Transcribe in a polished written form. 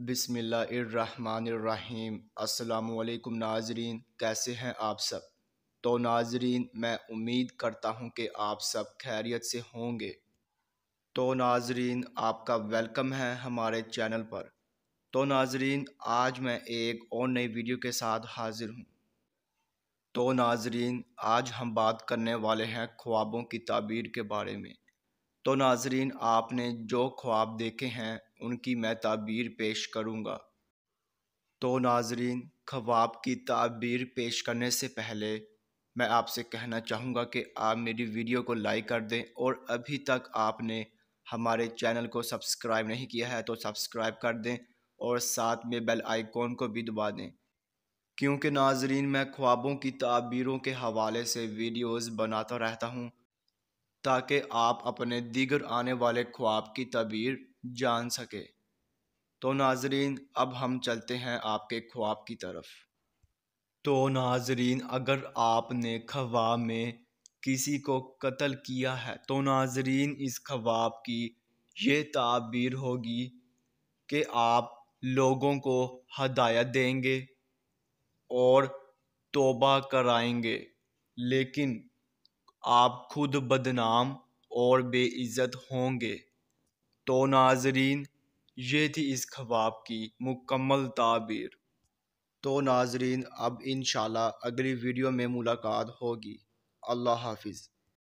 بسم اللہ الرحمن الرحیم۔ السلام علیکم ناظرین، کیسے ہیں آپ سب؟ تو ناظرین، میں امید کرتا ہوں کہ آپ سب خیریت سے ہوں گے۔ تو ناظرین، آپ کا ویلکم ہے ہمارے چینل پر۔ تو ناظرین، آج میں ایک اور نئی ویڈیو کے ساتھ حاضر ہوں۔ تو ناظرین، آج ہم بات کرنے والے ہیں خوابوں کی تعبیر کے بارے میں۔ تو ناظرین، آپ نے جو خواب دیکھے ہیں ان کی میں تعبیر پیش کروں گا۔ تو ناظرین، خواب کی تعبیر پیش کرنے سے پہلے میں آپ سے کہنا چاہوں گا کہ آپ میری ویڈیو کو لائک کر دیں، اور ابھی تک آپ نے ہمارے چینل کو سبسکرائب نہیں کیا ہے تو سبسکرائب کر دیں، اور ساتھ میں بیل آئیکن کو بھی دبا دیں، کیونکہ ناظرین میں خوابوں کی تعبیروں کے حوالے سے ویڈیوز بناتا رہتا ہوں تاکہ آپ اپنے دیگر آنے والے خواب کی تعبیر جان سکے۔ تو ناظرین، اب ہم چلتے ہیں آپ کے خواب کی طرف۔ تو ناظرین، اگر آپ نے خواب میں کسی کو قتل کیا ہے تو ناظرین اس خواب کی یہ تعبیر ہوگی کہ آپ لوگوں کو ہدایت دیں گے اور توبہ کرائیں گے، لیکن آپ خود بدنام اور بے عزت ہوں گے۔ تو ناظرین، یہ تھی اس خواب کی مکمل تعبیر۔ تو ناظرین، اب انشاءاللہ اگلی ویڈیو میں ملاقات ہوگی۔ اللہ حافظ۔